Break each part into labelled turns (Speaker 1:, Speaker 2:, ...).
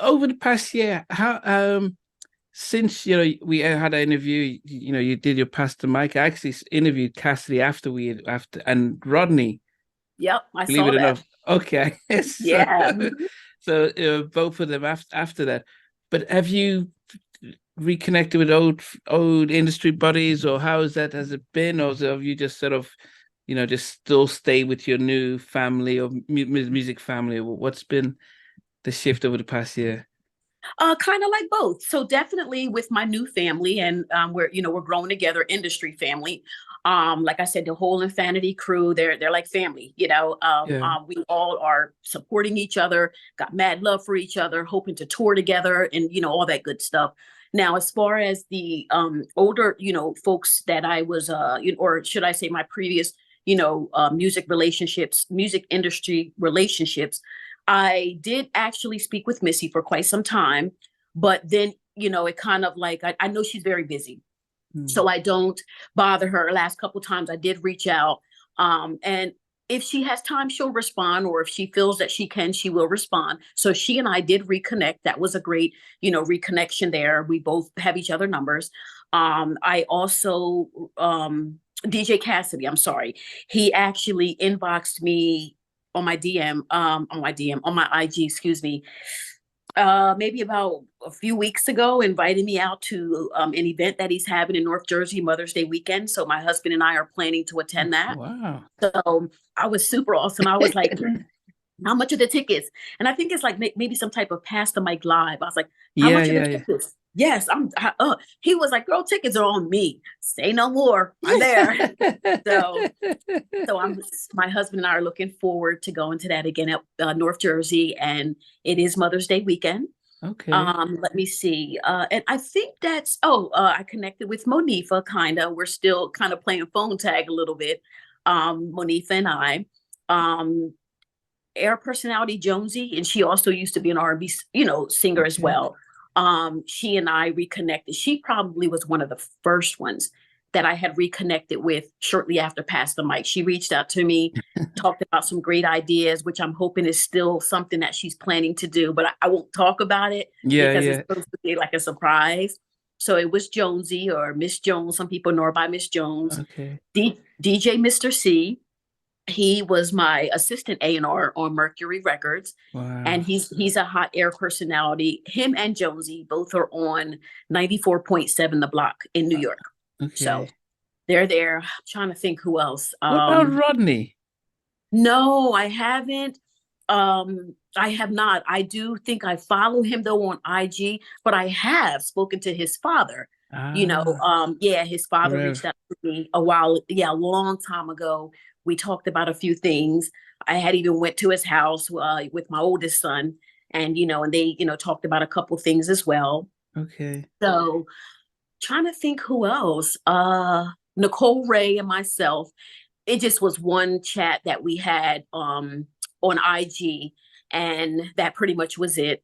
Speaker 1: over the past year, how since we had an interview, you did your Pastor Mike. I actually interviewed Cassidy after and Rodney.
Speaker 2: Yep, I
Speaker 1: Believe
Speaker 2: saw
Speaker 1: it or
Speaker 2: that.
Speaker 1: not. Okay, so
Speaker 2: Yeah.
Speaker 1: both of them after that. But have you reconnected with old industry buddies, or how has it been, or have you just sort of just still stay with your new family or music family? What's been the shift over the past year?
Speaker 2: Kind of like both. So definitely with my new family, and we're growing together, industry family. Like I said, the whole Infinity crew, they're like family.
Speaker 1: Yeah.
Speaker 2: We all are supporting each other, got mad love for each other, hoping to tour together, and all that good stuff. Now, as far as the older, folks that I was, or should I say, my previous, music relationships, music industry relationships, I did actually speak with Missy for quite some time, but then, it kind of like I know she's very busy,
Speaker 1: Hmm.
Speaker 2: so I don't bother her. Last couple times I did reach out, and if she has time, she'll respond, or if she feels that she can, she will respond. So she and I did reconnect. That was a great, reconnection there. We both have each other numbers. I also DJ Cassidy, I'm sorry, he actually inboxed me on my DM, on my IG, excuse me, maybe about a few weeks ago, invited me out to an event that he's having in North Jersey, Mother's Day weekend. So my husband and I are planning to attend that.
Speaker 1: Wow.
Speaker 2: So I was super awesome. I was like, how much are the tickets? And I think it's like maybe some type of Pastor Mike Live. I was like, how
Speaker 1: Yeah,
Speaker 2: much are the
Speaker 1: yeah,
Speaker 2: tickets? Yes, he was like, girl, tickets are on me. Say no more. I'm there. So
Speaker 1: yeah.
Speaker 2: so my husband and I are looking forward to going to that again at North Jersey, and it is Mother's Day weekend.
Speaker 1: Okay.
Speaker 2: Let me see, and I think I connected with Monifa. We're still kind of playing phone tag a little bit. Monifa and I, um, air personality Jonesy, and she also used to be an R&B, singer as
Speaker 1: Okay.
Speaker 2: well. She and I reconnected. She probably was one of the first ones that I had reconnected with shortly after Pastor Mike. She reached out to me, talked about some great ideas, which I'm hoping is still something that she's planning to do, but I won't talk about it
Speaker 1: Yeah,
Speaker 2: because it's
Speaker 1: yeah.
Speaker 2: supposed to be like a surprise. So it was Jonesy, or Miss Jones. Some people know her by Miss Jones.
Speaker 1: Okay.
Speaker 2: DJ Mr. C, he was my assistant A&R on Mercury Records, and
Speaker 1: Wow.
Speaker 2: he's a hot air personality. Him and Jonesy both are on 94.7 The Block in New York. So
Speaker 1: Okay.
Speaker 2: they're there. I'm trying to think who else.
Speaker 1: What about Rodney?
Speaker 2: No, I haven't. I have not. I do think I follow him though on IG, but I have spoken to his father.
Speaker 1: Ah,
Speaker 2: Yeah, his father reached
Speaker 1: Rev.
Speaker 2: out to me a while, yeah, a long time ago. We talked about a few things. I had even went to his house with my oldest son, and and they talked about a couple things as well.
Speaker 1: Okay.
Speaker 2: So trying to think who else. Nicole Ray and myself, it just was one chat that we had on IG, and that pretty much was it.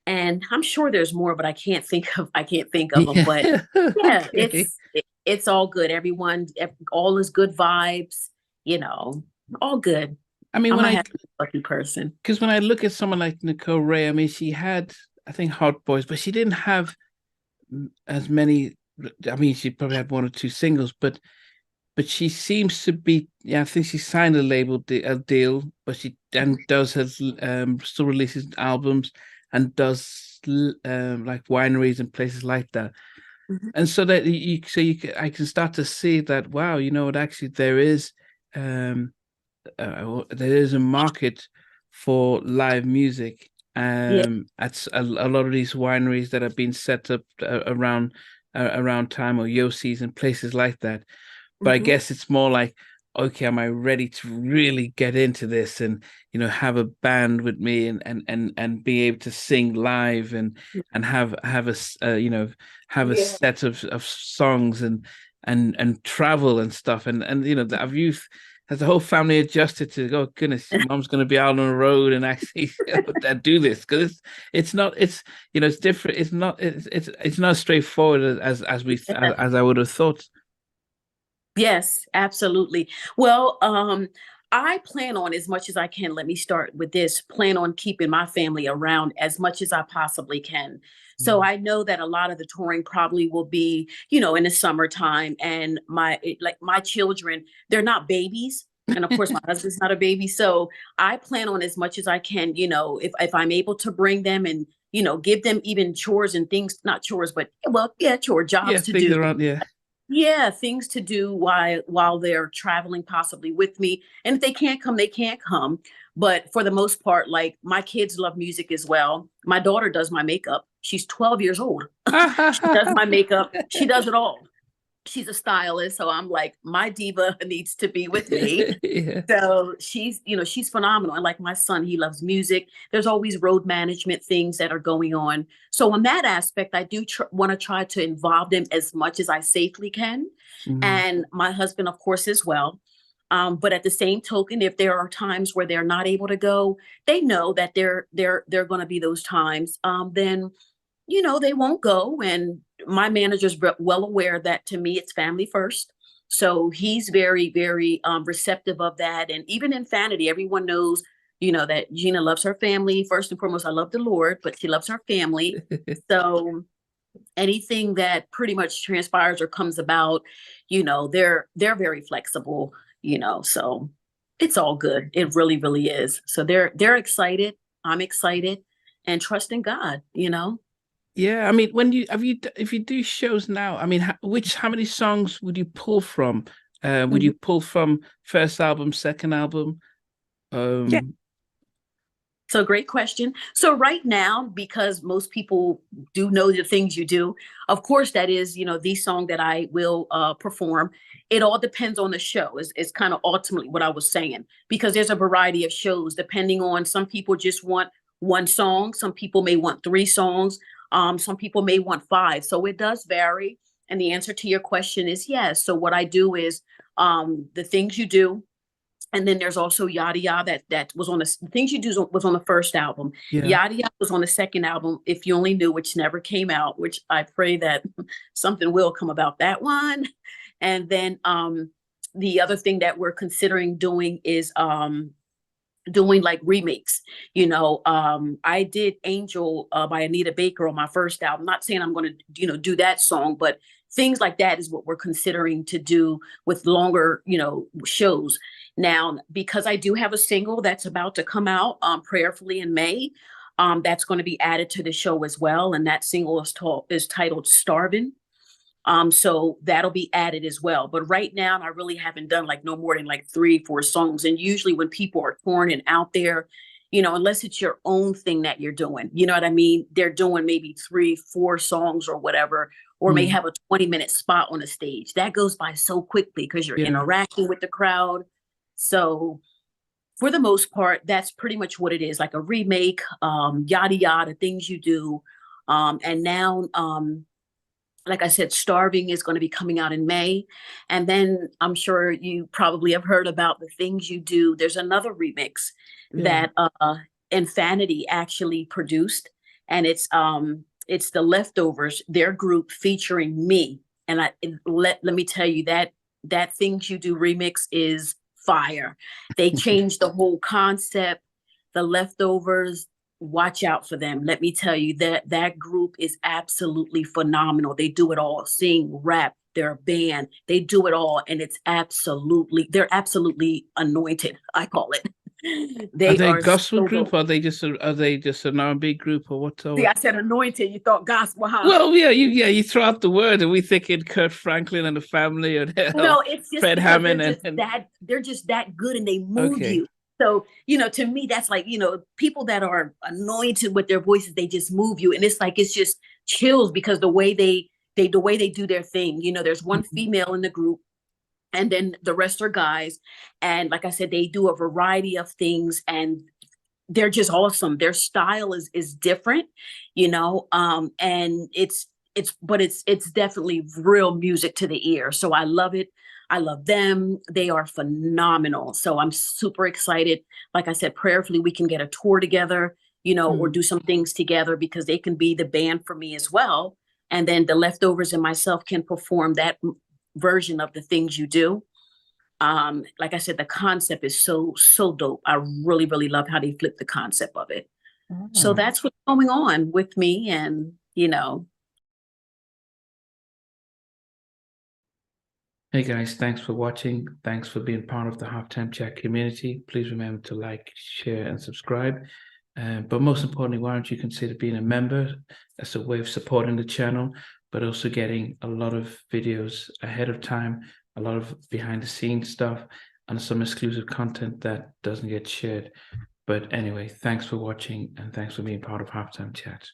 Speaker 2: And I'm sure there's more, but I can't think of them.
Speaker 1: Yeah.
Speaker 2: But yeah,
Speaker 1: Okay.
Speaker 2: it's all good. Everyone, all is good vibes, you know, all good.
Speaker 1: I mean,
Speaker 2: I'm a happy lucky person.
Speaker 1: because when I look at someone like Nicole Ray, I mean, she had, I think, Hot Boys, but she didn't have as many. I mean, she probably had one or two singles, but she seems to be. Yeah, I think she signed a deal, but she and does has still releases albums and does like wineries and places like that.
Speaker 2: Mhm.
Speaker 1: And so that I can start to see that, wow, what actually um there is a market for live music
Speaker 2: Yeah.
Speaker 1: at a lot of these wineries that have been set up around time, or Yossi's and places like that. But I
Speaker 2: Hmm.
Speaker 1: guess it's more like, okay, am I ready to really get into this and have a band with me and be able to sing live and have have a
Speaker 2: Yeah.
Speaker 1: set of songs and travel and stuff, and have you, has the whole family adjusted to, oh goodness, mom's going to be out on the road and actually do this, because it's different, it's not straightforward as I would have thought.
Speaker 2: Yes, absolutely. Well, I plan on as much as I can. Let me start with this. Plan on keeping my family around as much as I possibly can. So
Speaker 1: Mm.
Speaker 2: I know that a lot of the touring probably will be, in the summertime. And my children, they're not babies. And of course, my husband's not a baby. So I plan on as much as I can, if I'm able to bring them and, give them even chores and things, not chores, but well, yeah,
Speaker 1: Yeah,
Speaker 2: jobs to
Speaker 1: things
Speaker 2: do.
Speaker 1: around. Yeah,
Speaker 2: Yeah, things to do while they're traveling possibly with me. And if they can't come, they can't come. But for the most part, like my kids love music as well. My daughter does my makeup. She's 12 years old. She does my makeup. She does it all. She's a stylist, so I'm like, my diva needs to be with me.
Speaker 1: yeah.
Speaker 2: So she's phenomenal. And like my son, he loves music. There's always road management things that are going on. So on that aspect, I do want to try to involve them as much as I safely can.
Speaker 1: Mm.
Speaker 2: And my husband, of course, as well. But at the same token, if there are times where they're not able to go, they know that they're going to be those times. Then they won't go. And my manager's well aware that to me, it's family first. So he's very, very receptive of that. And even in Fanity, everyone knows, that Gina loves her family. First and foremost, I love the Lord, but she loves her family. So anything that pretty much transpires or comes about, they're very flexible, so it's all good. It really, really is. So they're excited. I'm excited and trust in God.
Speaker 1: Yeah, I mean, when you have you if you do shows now, I mean, how many songs would you pull from? Would
Speaker 2: Mhm.
Speaker 1: you pull from first album, second album?
Speaker 2: Yeah.
Speaker 1: Um,
Speaker 2: So great question. So right now, because most people do know the things you do, of course, that is, the song that I will perform. It all depends on the show is kind of ultimately what I was saying, because there's a variety of shows depending on some people just want one song. Some people may want three songs. Some people may want five. So it does vary. And the answer to your question is yes. So what I do is the things you do, and then there's also Yada Yada that was on the things you do was on the first album.
Speaker 1: yeah.
Speaker 2: Yada Yada was on the second album, If You Only Knew, which never came out, which I pray that something will come about that one. And then the other thing that we're considering doing is doing like remakes. I did Angel by Anita Baker on my first album. Not saying I'm going to, do that song, but things like that is what we're considering to do with longer, shows. Now, because I do have a single that's about to come out prayerfully in May, that's going to be added to the show as well. And that single is titled Starving. So that'll be added as well. But right now, I really haven't done like no more than like 3, 4 songs. And usually when people are touring and out there, unless it's your own thing that you're doing, you know what I mean? They're doing maybe 3, 4 songs or whatever, or may
Speaker 1: Mm,
Speaker 2: have a 20-minute spot on the stage. That goes by so quickly because you're
Speaker 1: yeah.
Speaker 2: interacting with the crowd. So for the most part, that's pretty much what it is, like a remake, yada yada, things you do. And now like I said, Starving is going to be coming out in May. And then I'm sure you probably have heard about The Things You Do. There's another remix
Speaker 1: Yeah.
Speaker 2: that Infinity actually produced. And it's The Leftovers, their group featuring me. And let me tell you that Things You Do remix is fire. They changed the whole concept. The Leftovers, watch out for them. Let me tell you that group is absolutely phenomenal. They do it all: sing, rap, they're a band, they do it all. And they're absolutely anointed, I call it.
Speaker 1: Are
Speaker 2: They
Speaker 1: they a
Speaker 2: are
Speaker 1: gospel
Speaker 2: so
Speaker 1: group?
Speaker 2: dope.
Speaker 1: Are they just an R&B group or what? Or
Speaker 2: See,
Speaker 1: what?
Speaker 2: I said anointed, you thought gospel, huh?
Speaker 1: Well, yeah, you throw out the word, and we thinking Kurt Franklin and the Family, and
Speaker 2: No, it's just
Speaker 1: Fred
Speaker 2: because
Speaker 1: Hammond, and
Speaker 2: they're just that good and they move
Speaker 1: okay,
Speaker 2: you. So, to me, that's like, people that are anointed with their voices, they just move you. And it's like it's just chills because the way they do their thing. There's one female in the group and then the rest are guys. And like I said, they do a variety of things and they're just awesome. Their style is different, and it's definitely real music to the ear. So I love it. I love them. They are phenomenal. So I'm super excited. Like I said, prayerfully we can get a tour together, or
Speaker 1: mm,
Speaker 2: do some things together because they can be the band for me as well. And then the Leftovers and myself can perform that version of The Things You Do. Like I said, the concept is so dope. I really, really love how they flipped the concept of it. So that's what's going on with me, and
Speaker 1: Hey guys, thanks for watching. Thanks for being part of the Halftime Chat community. Please remember to like, share, and subscribe. But most importantly, why don't you consider being a member? That's a way of supporting the channel, but also getting a lot of videos ahead of time, a lot of behind the scenes stuff, and some exclusive content that doesn't get shared. But anyway, thanks for watching, and thanks for being part of Halftime Chat.